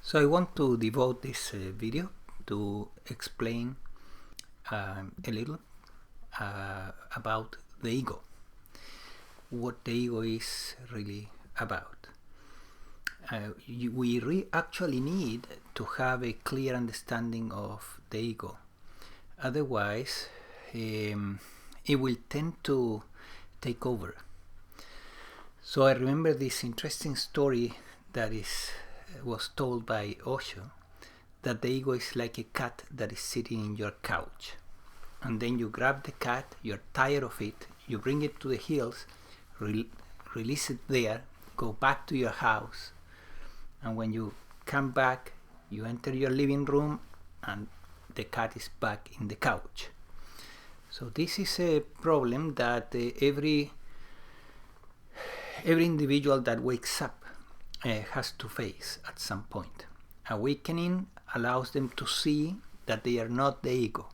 So I want to devote this video to explain a little about the ego, what the ego is really about. We actually need to have a clear understanding of the ego. Otherwise, it will tend to take over. So I remember this interesting story that was told by Osho, that the ego is like a cat that is sitting in your couch. And then you grab the cat, you're tired of it, you bring it to the hills, release it there, go back to your house, and when you come back, you enter your living room and the cat is back in the couch. So this is a problem that every individual that wakes up has to face at some point. Awakening allows them to see that they are not the ego,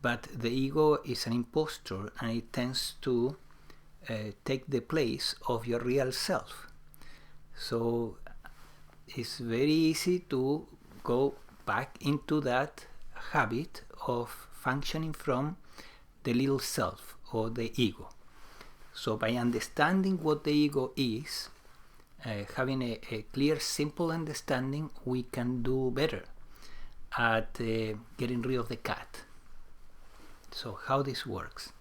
but the ego is an impostor, and it tends to take the place of your real self. So it's very easy to go back into that habit of functioning from the little self or the ego. So by understanding what the ego is, having a clear, simple understanding, we can do better at getting rid of the cat. So how this works?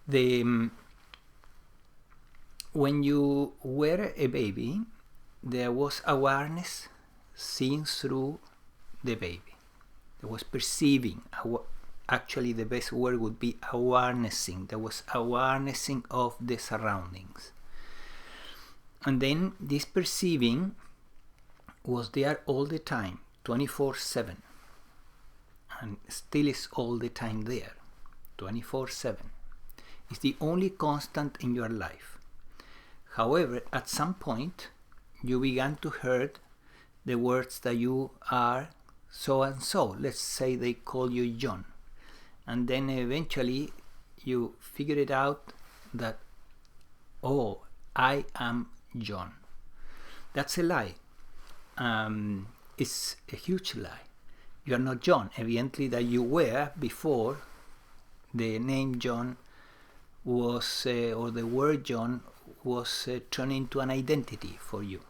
When you were a baby, there was awareness seeing through the baby. There was perceiving. Actually, the best word would be awarenessing. There was awarenessing of the surroundings. And then this perceiving was there all the time, 24/7. And still is all the time there, 24/7. It's the only constant in your life. However, at some point, you began to hear the words that you are so and so. Let's say they call you John. And then eventually you figure it out that, oh, I am John. That's a lie. It's a huge lie. You are not John. Evidently that you were before the name John was, or the word John was turned into an identity for you.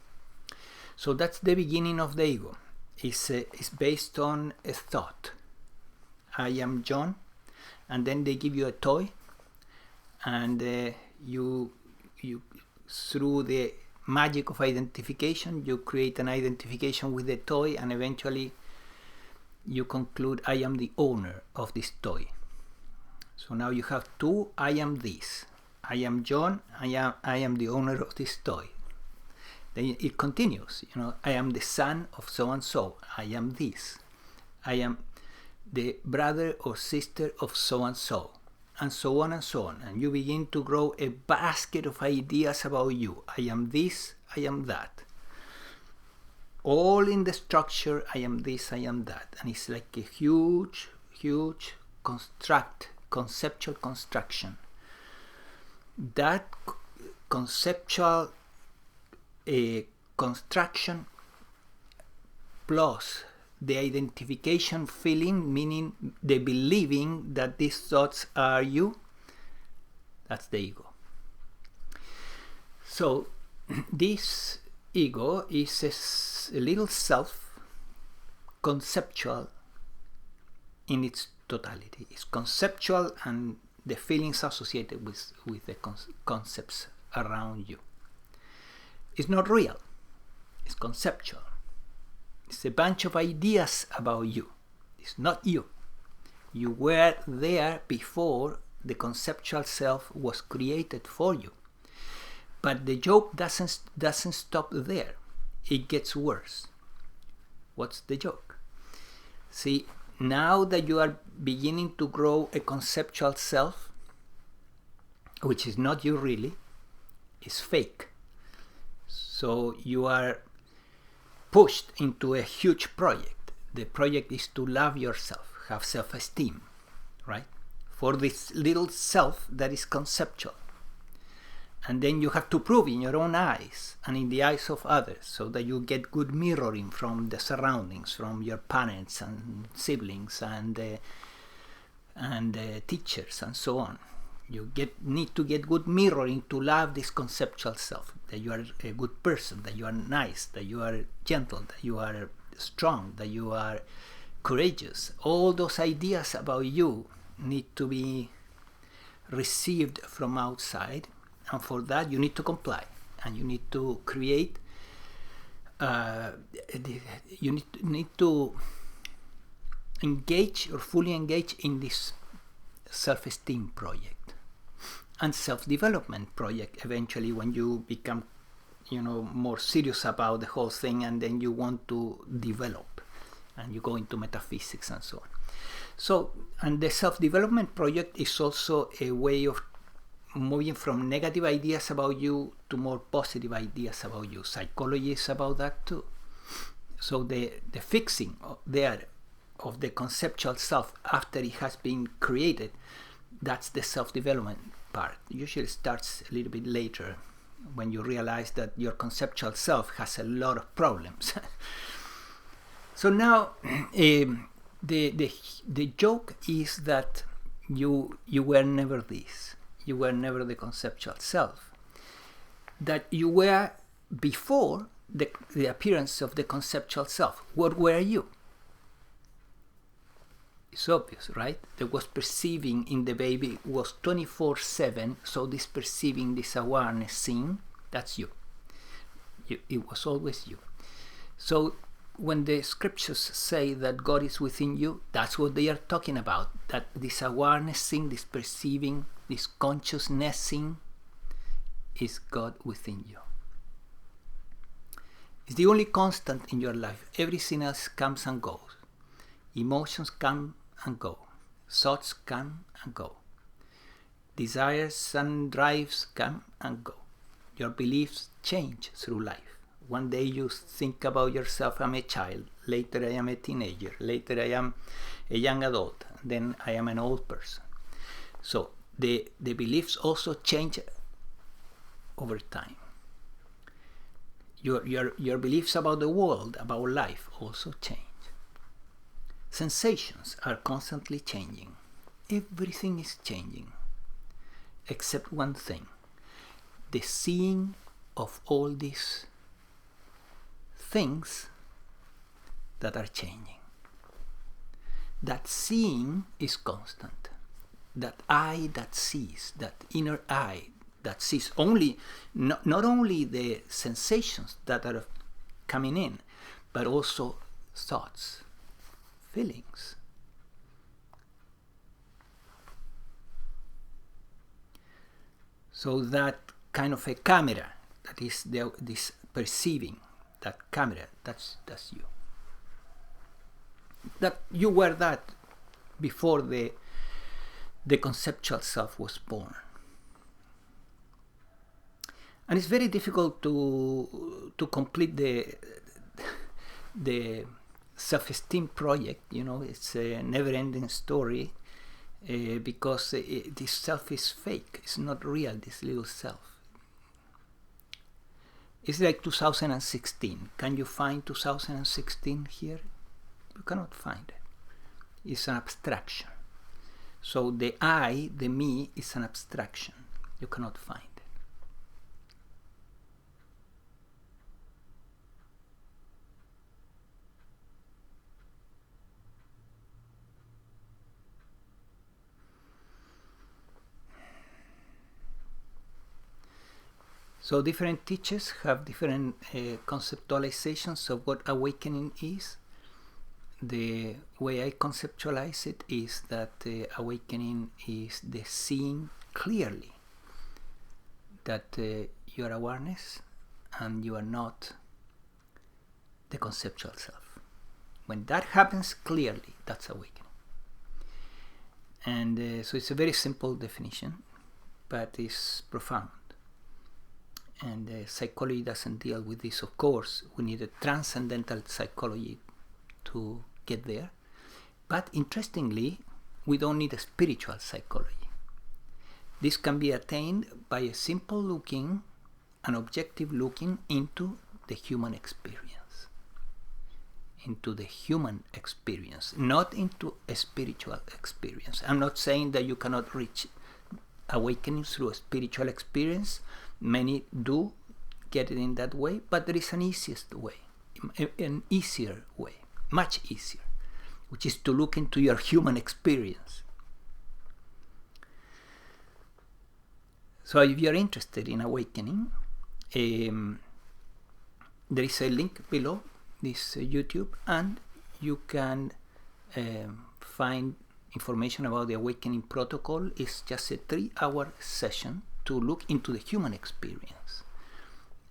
So that's the beginning of the ego. It's based on a thought. I am John. And then they give you a toy, and you through the magic of identification, you create an identification with the toy, and eventually you conclude, I am the owner of this toy. So now you have two I am this. I am John, I am the owner of this toy. Then it continues, I am the son of so and so, I am this. I am the brother or sister of so and so, and so on and so on. And you begin to grow a basket of ideas about you. I am this, I am that. All in the structure, I am this, I am that. And it's like a huge conceptual construction. That conceptual construction plus the identification feeling, meaning the believing that these thoughts are you, that's the ego. So this ego is a little self, conceptual in its totality. It's conceptual, and the feelings associated with the concepts around you. It's not real, it's conceptual. It's a bunch of ideas about you. It's not you. You were there before the conceptual self was created for you. But the joke doesn't stop there. It gets worse. What's the joke? See, now that you are beginning to grow a conceptual self, which is not you really, it's fake. So you are pushed into a huge project. The project is to love yourself, have self-esteem, right? For this little self that is conceptual. And then you have to prove in your own eyes and in the eyes of others, so that you get good mirroring from the surroundings, from your parents and siblings and teachers and so on. You need to get good mirroring to love this conceptual self, that you are a good person, that you are nice, that you are gentle, that you are strong, that you are courageous. All those ideas about you need to be received from outside, and for that you need to comply, and you need to create you need to engage or fully engage in this self-esteem project and self-development project eventually, when you become more serious about the whole thing, and then you want to develop and you go into metaphysics and so on. So, and the self-development project is also a way of moving from negative ideas about you to more positive ideas about you. Psychology is about that too. So the fixing there of the conceptual self after it has been created, that's the self-development part. Usually starts a little bit later, when you realize that your conceptual self has a lot of problems. So now the joke is that you were never this. You were never the conceptual self. That you were before the appearance of the conceptual self. What were you? It's obvious, right? There was perceiving in the baby, was 24/7. So this perceiving, this awareness, seeing, that's you. It was always you. So when the scriptures say that God is within you, that's what they are talking about. That this awareness, seeing, this perceiving, this consciousnessing is God within you. It's the only constant in your life. Everything else comes and goes. Emotions come and go. Thoughts come and go. Desires and drives come and go. Your beliefs change through life. One day you think about yourself, I'm a child. Later I am a teenager. Later I am a young adult. Then I am an old person. So the beliefs also change over time. Your beliefs about the world, about life, also change. Sensations are constantly changing. Everything is changing, except one thing: the seeing of all these things that are changing. That seeing is constant. That eye that sees, that inner eye that sees only, not only the sensations that are coming in, but also thoughts, feelings. So that kind of a camera, that is this perceiving, that camera, that's you. That you were that before the conceptual self was born. And it's very difficult to complete the self-esteem project. It's a never-ending story, because this self is fake. It's not real, this little self. It's like 2016. Can you find 2016 here? You cannot find it. It's an abstraction. So the I, the me, is an abstraction. You cannot find it. So different teachers have different conceptualizations of what awakening is. The way I conceptualize it is that awakening is the seeing clearly that you are awareness and you are not the conceptual self. When that happens clearly, that's awakening. And so it's a very simple definition, but it's profound. And psychology doesn't deal with this, of course. We need a transcendental psychology to get there. But interestingly, we don't need a spiritual psychology. This can be attained by a simple looking, an objective looking into the human experience. Into the human experience, not into a spiritual experience. I'm not saying that you cannot reach awakening through a spiritual experience. Many do get it in that way, but there is an easiest way, an easier way, much easier, which is to look into your human experience. So if you're interested in awakening, there is a link below this YouTube, and you can find information about the awakening protocol. It's just a 3-hour session to look into the human experience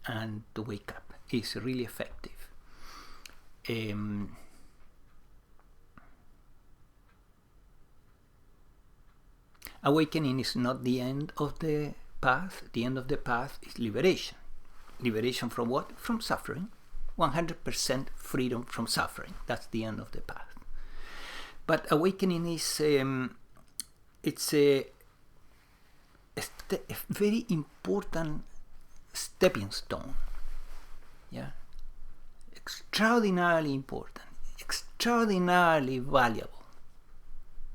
and to wake up. It's really effective. Awakening is not the end of the path. The end of the path is liberation. Liberation from what? From suffering. 100% freedom from suffering. That's the end of the path. But awakening is it's a very important stepping stone. Yeah, extraordinarily important, extraordinarily valuable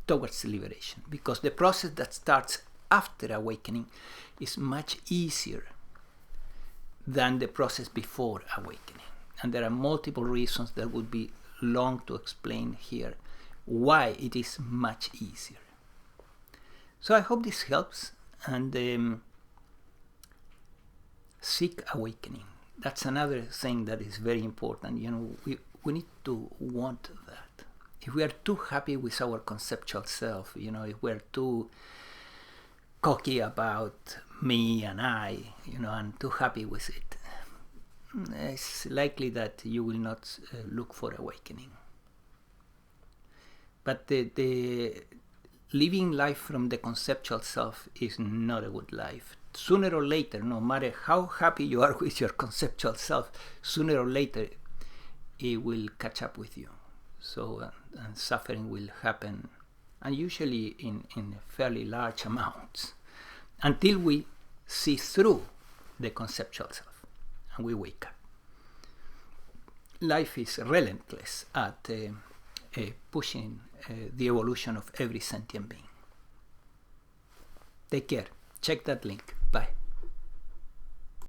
towards liberation, because the process that starts after awakening is much easier than the process before awakening. And there are multiple reasons that would be long to explain here why it is much easier. So I hope this helps, and seek awakening. That's another thing that is very important. You know, we need to want that. If we are too happy with our conceptual self, you know, if we're too cocky about me and I, you know, and too happy with it, it's likely that you will not look for awakening. But the living life from the conceptual self is not a good life. Sooner or later, no matter how happy you are with your conceptual self, sooner or later it will catch up with you. So and suffering will happen, and usually in fairly large amounts, until we see through the conceptual self and we wake up. Life is relentless at pushing the evolution of every sentient being. Take care. Check that link. Bye.